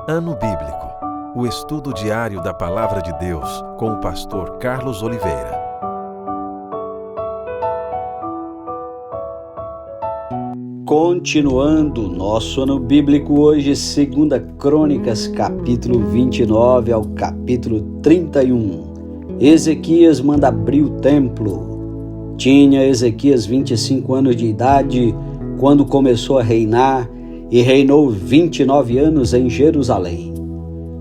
Ano Bíblico, o estudo diário da Palavra de Deus com o pastor Carlos Oliveira. Continuando nosso ano bíblico hoje, 2 Crônicas, capítulo 29 ao capítulo 31. Ezequias manda abrir o templo. Tinha Ezequias 25 anos de idade quando começou a reinar e reinou 29 anos em Jerusalém.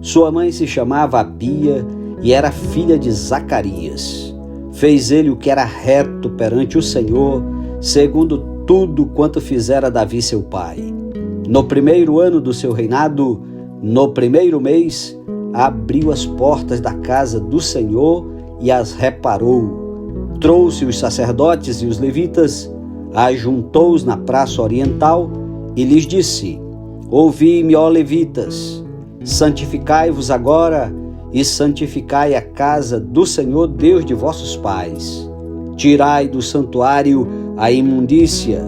Sua mãe se chamava Abia e era filha de Zacarias. Fez ele o que era reto perante o Senhor, segundo tudo quanto fizera Davi seu pai. No primeiro ano do seu reinado, no primeiro mês, abriu as portas da casa do Senhor e as reparou. Trouxe os sacerdotes e os levitas, ajuntou-os na praça oriental e lhes disse: Ouvi-me, ó levitas, santificai-vos agora e santificai a casa do Senhor Deus de vossos pais. Tirai do santuário a imundícia,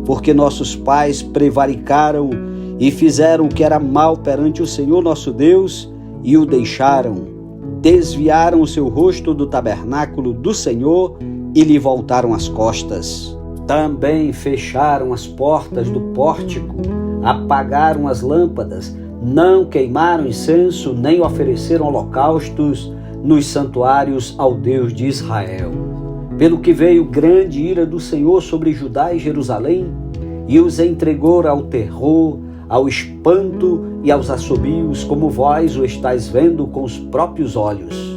porque nossos pais prevaricaram e fizeram o que era mal perante o Senhor nosso Deus e o deixaram. Desviaram o seu rosto do tabernáculo do Senhor e lhe voltaram as costas. Também fecharam as portas do pórtico, apagaram as lâmpadas, não queimaram incenso, nem ofereceram holocaustos nos santuários ao Deus de Israel. Pelo que veio grande ira do Senhor sobre Judá e Jerusalém, e os entregou ao terror, ao espanto e aos assobios, como vós o estáis vendo com os próprios olhos.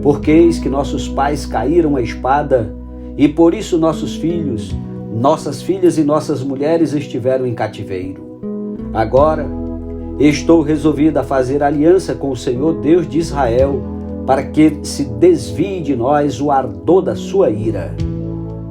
Porque eis que nossos pais caíram à espada, e por isso nossos filhos, nossas filhas e nossas mulheres estiveram em cativeiro. Agora estou resolvida a fazer aliança com o Senhor Deus de Israel, para que se desvie de nós o ardor da sua ira.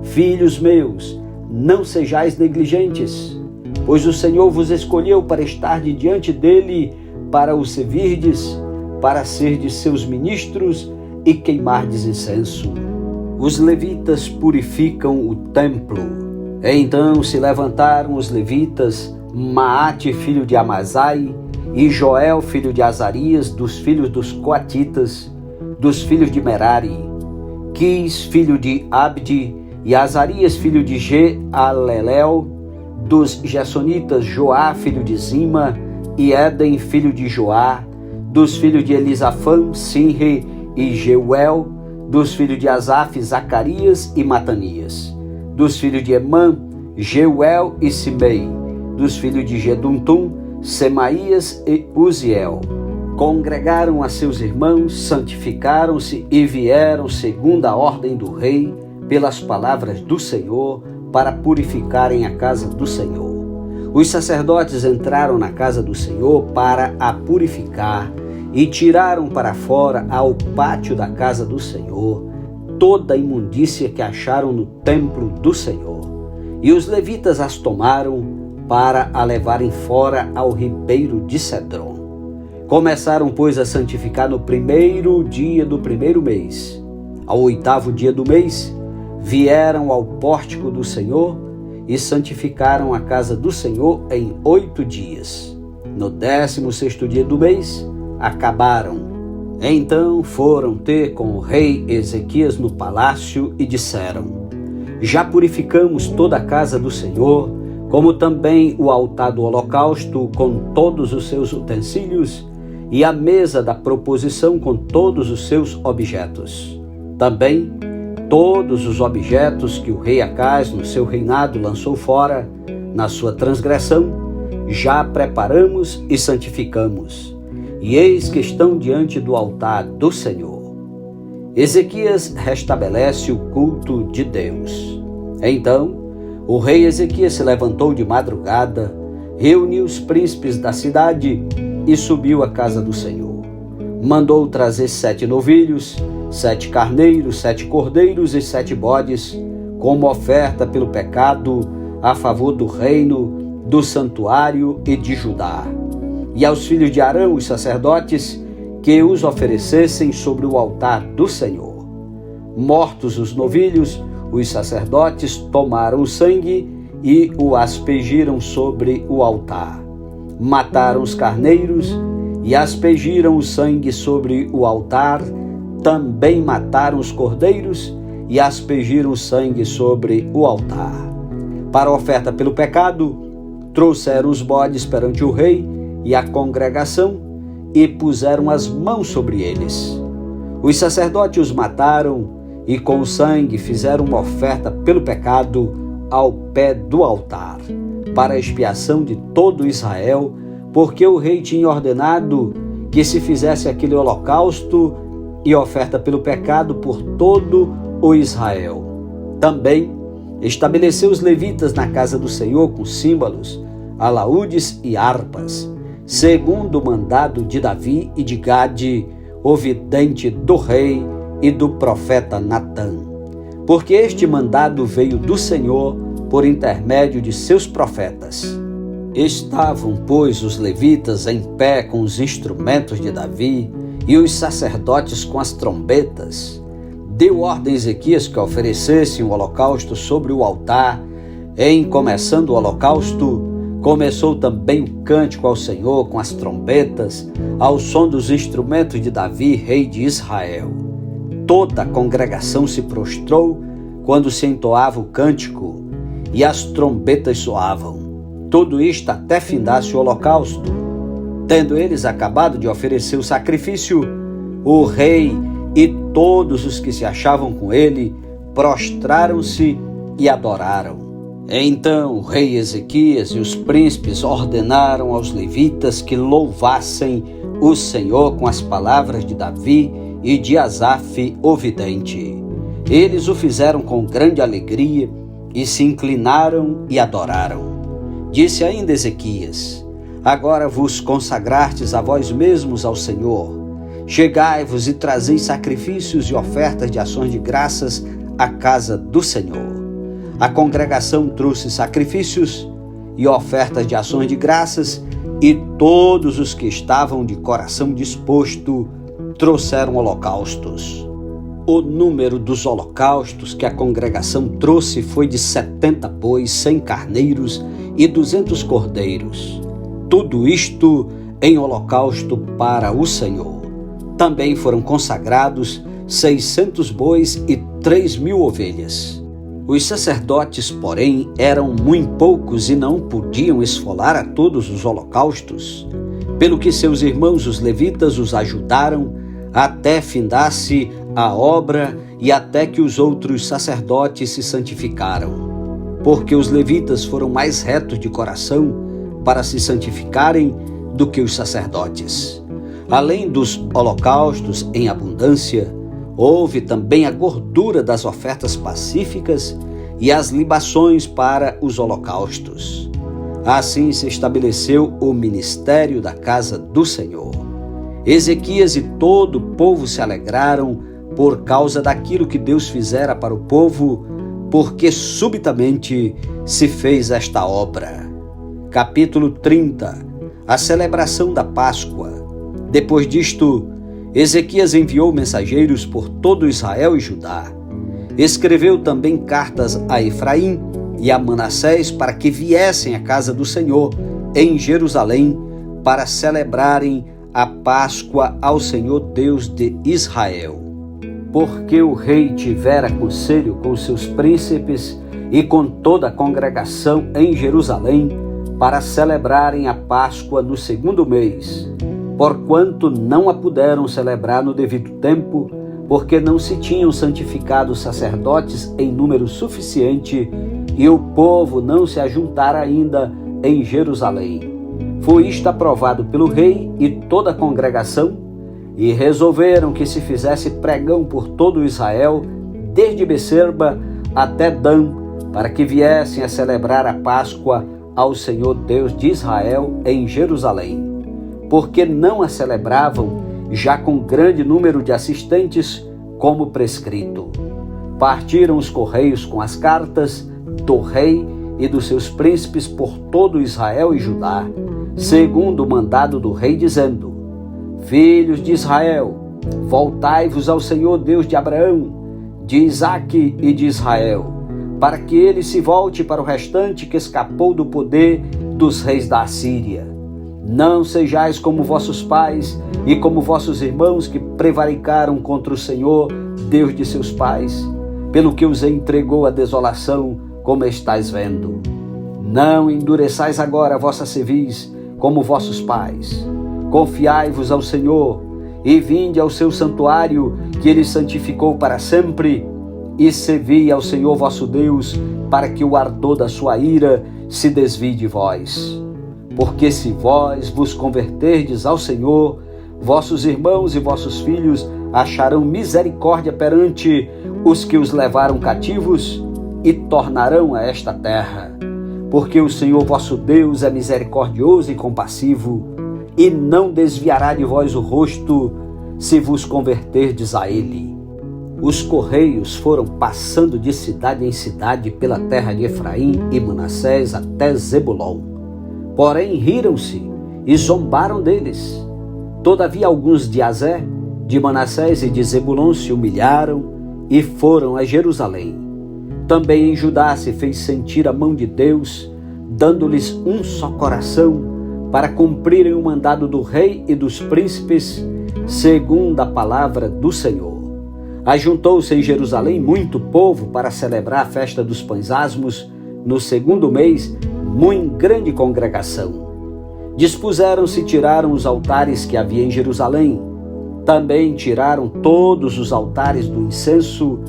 Filhos meus, não sejais negligentes, pois o Senhor vos escolheu para estar diante dele, para o servirdes, para serdes seus ministros e queimardes incenso. Os levitas purificam o templo. Então se levantaram os levitas, Maate, filho de Amazai, e Joel, filho de Azarias, dos filhos dos Coatitas, dos filhos de Merari, Quis, filho de Abdi, e Azarias, filho de Jealelel, dos Gersonitas, Joá, filho de Zima, e Éden, filho de Joá, dos filhos de Elisafã, Sinre e Jeuel, dos filhos de Asaf, Zacarias e Matanias, dos filhos de Emã, Jeuel e Simei, dos filhos de Geduntum, Semaías e Uziel. Congregaram a seus irmãos, santificaram-se e vieram segundo a ordem do rei, pelas palavras do Senhor, para purificarem a casa do Senhor. Os sacerdotes entraram na casa do Senhor para a purificar e tiraram para fora, ao pátio da casa do Senhor, toda a imundícia que acharam no templo do Senhor. E os levitas as tomaram para a levarem fora ao ribeiro de Cedron. Começaram, pois, a santificar no primeiro dia do primeiro mês. Ao 8º dia do mês, vieram ao pórtico do Senhor e santificaram a casa do Senhor em 8 dias. No 16º dia do mês, acabaram. Então foram ter com o rei Ezequias no palácio e disseram: Já purificamos toda a casa do Senhor, como também o altar do holocausto com todos os seus utensílios e a mesa da proposição com todos os seus objetos. Também todos os objetos que o rei Acaz no seu reinado lançou fora, na sua transgressão, já preparamos e santificamos, e eis que estão diante do altar do Senhor. Ezequias restabelece o culto de Deus. Então o rei Ezequias se levantou de madrugada, reuniu os príncipes da cidade e subiu à casa do Senhor. Mandou trazer 7 novilhos, 7 carneiros, 7 cordeiros e 7 bodes, como oferta pelo pecado, a favor do reino, do santuário e de Judá. E aos filhos de Arão, os sacerdotes, que os oferecessem sobre o altar do Senhor. Mortos os novilhos, os sacerdotes tomaram o sangue e o aspergiram sobre o altar. Mataram os carneiros e aspergiram o sangue sobre o altar. Também mataram os cordeiros e aspergiram o sangue sobre o altar. Para a oferta pelo pecado, trouxeram os bodes perante o rei e a congregação e puseram as mãos sobre eles. Os sacerdotes os mataram e com o sangue fizeram uma oferta pelo pecado ao pé do altar, para a expiação de todo Israel, porque o rei tinha ordenado que se fizesse aquele holocausto e oferta pelo pecado por todo o Israel. Também estabeleceu os levitas na casa do Senhor com símbolos, alaúdes e harpas, segundo o mandado de Davi e de Gade, o vidente do rei e do profeta Natã. Porque este mandado veio do Senhor por intermédio de seus profetas. Estavam, pois, os levitas em pé com os instrumentos de Davi e os sacerdotes com as trombetas. Deu ordem a Ezequias que oferecessem o holocausto sobre o altar. Em começando o holocausto, começou também o cântico ao Senhor com as trombetas, ao som dos instrumentos de Davi, rei de Israel. Toda a congregação se prostrou quando se entoava o cântico e as trombetas soavam. Tudo isto até findasse o holocausto. Tendo eles acabado de oferecer o sacrifício, o rei e todos os que se achavam com ele prostraram-se e adoraram. Então o rei Ezequias e os príncipes ordenaram aos levitas que louvassem o Senhor com as palavras de Davi e de Asaf, o vidente. Eles o fizeram com grande alegria e se inclinaram e adoraram. Disse ainda Ezequias: agora vos consagrastes a vós mesmos ao Senhor. Chegai-vos e trazei sacrifícios e ofertas de ações de graças à casa do Senhor. A congregação trouxe sacrifícios e ofertas de ações de graças, e todos os que estavam de coração disposto trouxeram holocaustos. O número dos holocaustos que a congregação trouxe foi de 70 bois, 100 carneiros e 200 cordeiros. Tudo isto em holocausto para o Senhor. Também foram consagrados 600 bois e 3.000 ovelhas. Os sacerdotes, porém, eram muito poucos e não podiam esfolar a todos os holocaustos, pelo que seus irmãos os levitas os ajudaram até findasse a obra e até que os outros sacerdotes se santificaram. Porque os levitas foram mais retos de coração para se santificarem do que os sacerdotes. Além dos holocaustos em abundância, houve também a gordura das ofertas pacíficas e as libações para os holocaustos. Assim se estabeleceu o ministério da casa do Senhor. Ezequias e todo o povo se alegraram por causa daquilo que Deus fizera para o povo, porque subitamente se fez esta obra. Capítulo 30. A celebração da Páscoa. Depois disto, Ezequias enviou mensageiros por todo Israel e Judá. Escreveu também cartas a Efraim e a Manassés para que viessem à casa do Senhor em Jerusalém para celebrarem a Páscoa ao Senhor Deus de Israel. Porque o rei tivera conselho com seus príncipes e com toda a congregação em Jerusalém para celebrarem a Páscoa no 2º mês, porquanto não a puderam celebrar no devido tempo, porque não se tinham santificado os sacerdotes em número suficiente e o povo não se ajuntara ainda em Jerusalém. Foi isto aprovado pelo rei e toda a congregação, e resolveram que se fizesse pregão por todo Israel, desde Becerba até Dan, para que viessem a celebrar a Páscoa ao Senhor Deus de Israel em Jerusalém. Porque não a celebravam já com grande número de assistentes, como prescrito. Partiram os correios com as cartas do rei e dos seus príncipes por todo Israel e Judá, segundo o mandado do rei, dizendo: Filhos de Israel, voltai-vos ao Senhor Deus de Abraão, de Isaque e de Israel, para que ele se volte para o restante que escapou do poder dos reis da Assíria. Não sejais como vossos pais e como vossos irmãos que prevaricaram contra o Senhor, Deus de seus pais, pelo que os entregou à desolação, como estáis vendo. Não endureçais agora a vossa cerviz, como vossos pais. Confiai-vos ao Senhor, e vinde ao seu santuário, que ele santificou para sempre, e servi ao Senhor vosso Deus, para que o ardor da sua ira se desvie de vós. Porque se vós vos converterdes ao Senhor, vossos irmãos e vossos filhos acharão misericórdia perante os que os levaram cativos e tornarão a esta terra. Porque o Senhor vosso Deus é misericordioso e compassivo, e não desviará de vós o rosto, se vos converterdes a ele. Os correios foram passando de cidade em cidade pela terra de Efraim e Manassés até Zebulon. Porém riram-se e zombaram deles. Todavia alguns de Azé, de Manassés e de Zebulon se humilharam e foram a Jerusalém. Também em Judá se fez sentir a mão de Deus, dando-lhes um só coração, para cumprirem o mandado do rei e dos príncipes, segundo a palavra do Senhor. Ajuntou-se em Jerusalém muito povo para celebrar a festa dos pães asmos, no 2º mês, muito grande congregação. Dispuseram-se e tiraram os altares que havia em Jerusalém. Também tiraram todos os altares do incenso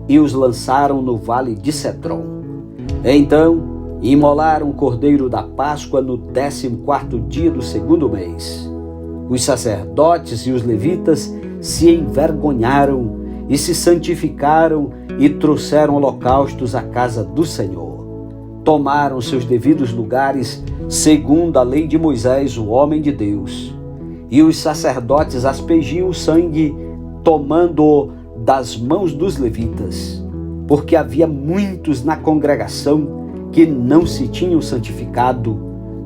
e os lançaram no vale de Cedron. Então, imolaram o cordeiro da Páscoa no 14º dia do 2º mês. Os sacerdotes e os levitas se envergonharam e se santificaram e trouxeram holocaustos à casa do Senhor. Tomaram seus devidos lugares, segundo a lei de Moisés, o homem de Deus. E os sacerdotes aspergiam o sangue, tomando-o das mãos dos levitas, porque havia muitos na congregação que não se tinham santificado,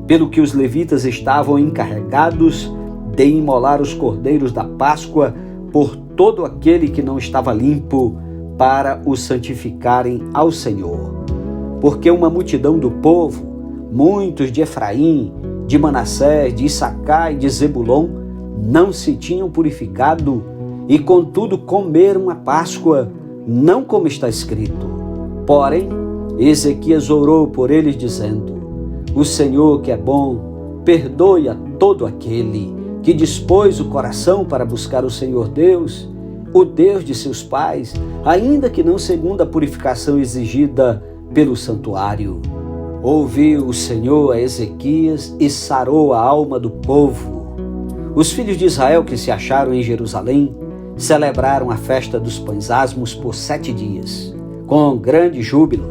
pelo que os levitas estavam encarregados de imolar os cordeiros da Páscoa por todo aquele que não estava limpo, para os santificarem ao Senhor. Porque uma multidão do povo, muitos de Efraim, de Manassés, de Issacar e de Zebulon, não se tinham purificado, e contudo comeram a Páscoa, não como está escrito. Porém, Ezequias orou por eles, dizendo: O Senhor, que é bom, perdoe a todo aquele que dispôs o coração para buscar o Senhor Deus, o Deus de seus pais, ainda que não segundo a purificação exigida pelo santuário. Ouviu o Senhor a Ezequias e sarou a alma do povo. Os filhos de Israel que se acharam em Jerusalém celebraram a festa dos pães asmos por 7 dias, com grande júbilo.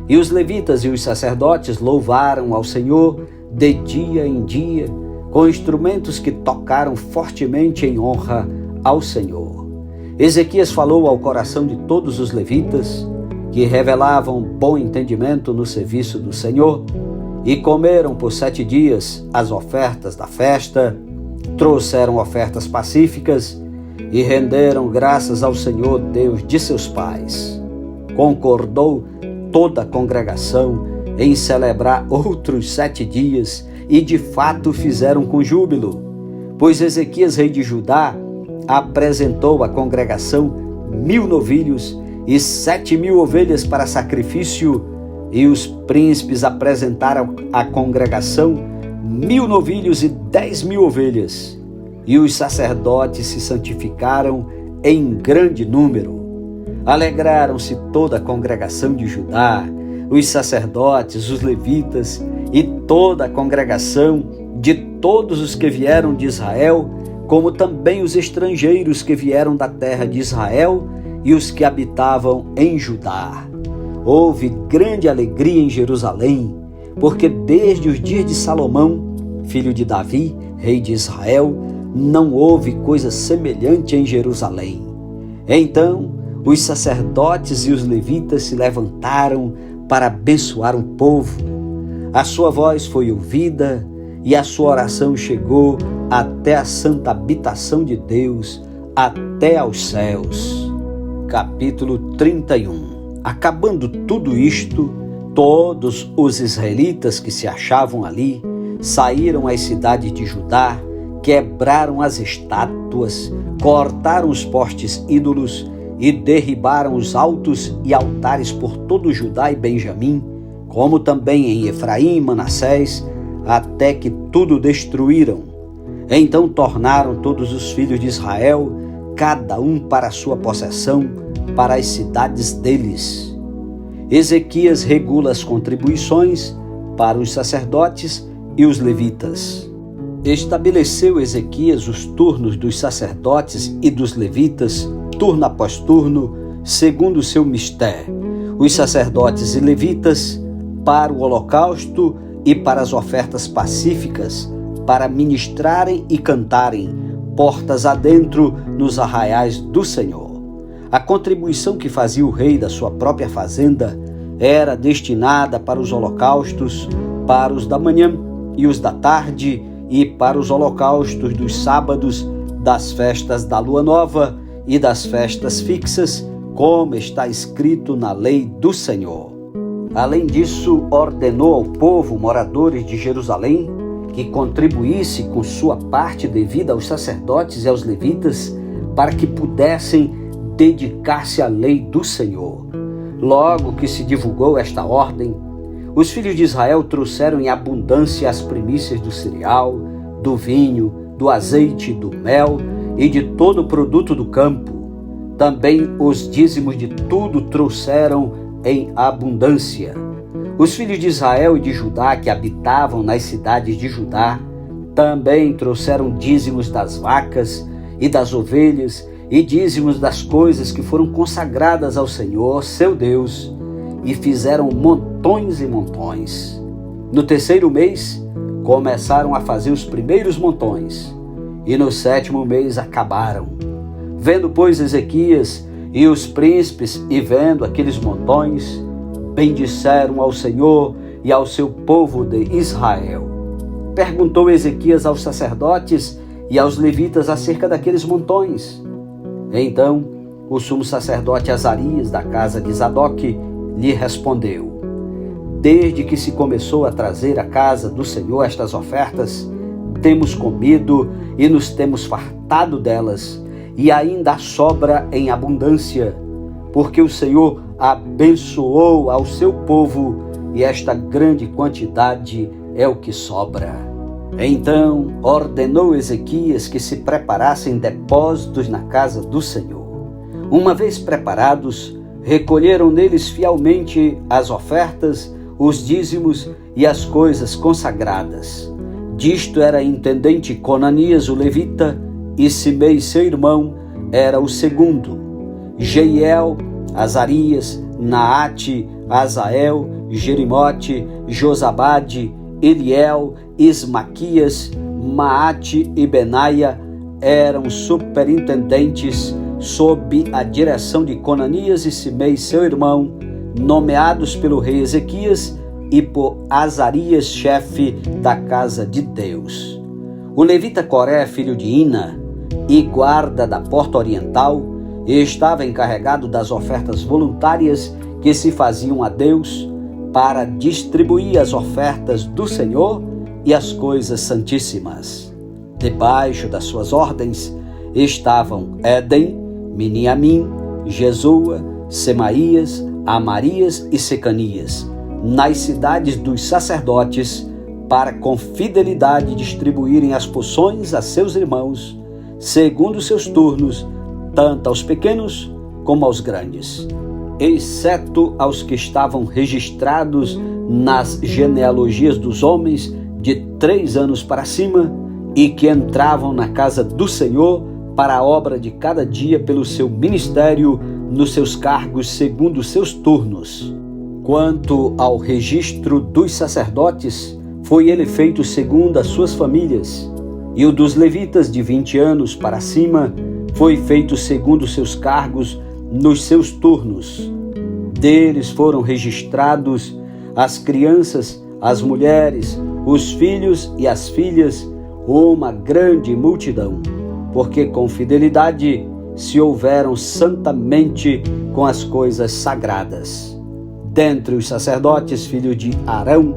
E os levitas e os sacerdotes louvaram ao Senhor de dia em dia, com instrumentos que tocaram fortemente em honra ao Senhor. Ezequias falou ao coração de todos os levitas, que revelavam bom entendimento no serviço do Senhor, e comeram por 7 dias as ofertas da festa, trouxeram ofertas pacíficas e renderam graças ao Senhor Deus de seus pais. Concordou toda a congregação em celebrar outros 7 dias, e de fato fizeram com júbilo, pois Ezequias, rei de Judá, apresentou à congregação 1000 novilhos e 7.000 ovelhas para sacrifício, e os príncipes apresentaram à congregação 1000 novilhos e 10.000 ovelhas, e os sacerdotes se santificaram em grande número. Alegraram-se toda a congregação de Judá, os sacerdotes, os levitas e toda a congregação de todos os que vieram de Israel, como também os estrangeiros que vieram da terra de Israel e os que habitavam em Judá. Houve grande alegria em Jerusalém, porque desde os dias de Salomão, filho de Davi, rei de Israel, não houve coisa semelhante em Jerusalém. Então, os sacerdotes e os levitas se levantaram para abençoar o povo. A sua voz foi ouvida e a sua oração chegou até a santa habitação de Deus, até aos céus. Capítulo 31. Acabando tudo isto, todos os israelitas que se achavam ali saíram às cidades de Judá, quebraram as estátuas, cortaram os postes ídolos e derribaram os altos e altares por todo Judá e Benjamim, como também em Efraim e Manassés, até que tudo destruíram. Então tornaram todos os filhos de Israel, cada um para a sua possessão, para as cidades deles. Ezequias regula as contribuições para os sacerdotes e os levitas. Estabeleceu Ezequias os turnos dos sacerdotes e dos levitas, turno após turno, segundo o seu mistério. Os sacerdotes e levitas para o holocausto e para as ofertas pacíficas, para ministrarem e cantarem, portas adentro nos arraiais do Senhor. A contribuição que fazia o rei da sua própria fazenda era destinada para os holocaustos, para os da manhã e os da tarde, e para os holocaustos dos sábados, das festas da lua nova e das festas fixas, como está escrito na lei do Senhor. Além disso, ordenou ao povo, moradores de Jerusalém, que contribuísse com sua parte devida aos sacerdotes e aos levitas, para que pudessem dedicar-se à lei do Senhor. Logo que se divulgou esta ordem, os filhos de Israel trouxeram em abundância as primícias do cereal, do vinho, do azeite, do mel e de todo o produto do campo. Também os dízimos de tudo trouxeram em abundância. Os filhos de Israel e de Judá que habitavam nas cidades de Judá também trouxeram dízimos das vacas e das ovelhas e dízimos das coisas que foram consagradas ao Senhor, seu Deus, e fizeram montões e montões. No terceiro mês, começaram a fazer os primeiros montões, e no sétimo mês acabaram. Vendo, pois, Ezequias e os príncipes, e vendo aqueles montões, bendisseram ao Senhor e ao seu povo de Israel. Perguntou Ezequias aos sacerdotes e aos levitas acerca daqueles montões. Então, o sumo sacerdote Azarias, da casa de Zadoque, lhe respondeu: Desde que se começou a trazer à casa do Senhor estas ofertas, temos comido e nos temos fartado delas, e ainda há sobra em abundância, porque o Senhor abençoou ao seu povo, e esta grande quantidade é o que sobra. Então ordenou Ezequias que se preparassem depósitos na casa do Senhor. Uma vez preparados, recolheram neles fielmente as ofertas, os dízimos e as coisas consagradas. Disto era intendente Conanias o levita, e Simei seu irmão era o segundo. Jeiel, Azarias, Naate, Azael, Jerimote, Josabade, Eliel, Ismaquias, Maate e Benaia eram superintendentes sob a direção de Conanias e Simei seu irmão, nomeados pelo rei Ezequias e por Azarias, chefe da casa de Deus. O levita Coré, filho de Ina, e guarda da porta oriental, estava encarregado das ofertas voluntárias que se faziam a Deus, para distribuir as ofertas do Senhor e as coisas santíssimas. Debaixo das suas ordens estavam Éden, Miniamim, Jesua, Semaías, Amarias e Secanias, nas cidades dos sacerdotes, para com fidelidade distribuírem as porções a seus irmãos, segundo seus turnos, tanto aos pequenos como aos grandes, exceto aos que estavam registrados nas genealogias dos homens de 3 anos para cima e que entravam na casa do Senhor para a obra de cada dia pelo seu ministério, nos seus cargos segundo seus turnos. Quanto ao registro dos sacerdotes, foi ele feito segundo as suas famílias, e o dos levitas de 20 anos para cima foi feito segundo seus cargos nos seus turnos. Deles foram registrados as crianças, as mulheres, os filhos e as filhas, uma grande multidão, porque com fidelidade se houveram santamente com as coisas sagradas. Dentre os sacerdotes, filhos de Arão,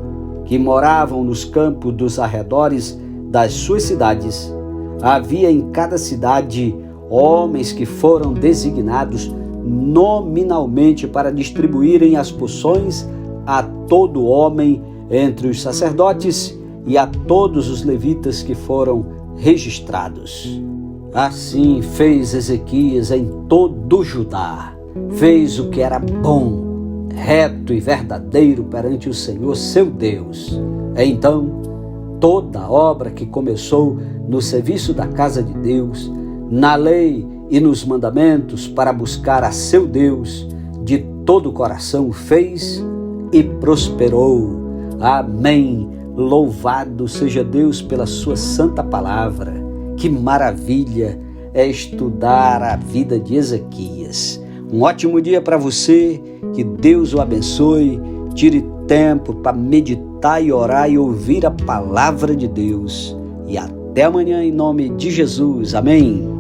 que moravam nos campos dos arredores das suas cidades. Havia em cada cidade homens que foram designados nominalmente para distribuírem as porções a todo homem entre os sacerdotes e a todos os levitas que foram registrados. Assim fez Ezequias em todo Judá. Fez o que era bom, reto e verdadeiro perante o Senhor seu Deus. Então, toda a obra que começou no serviço da casa de Deus, na lei e nos mandamentos para buscar a seu Deus, de todo o coração fez e prosperou. Amém. Louvado seja Deus pela sua santa palavra. Que maravilha é estudar a vida de Ezequias. Um ótimo dia para você, que Deus o abençoe. Tire tempo para meditar e orar e ouvir a palavra de Deus. E até amanhã em nome de Jesus. Amém.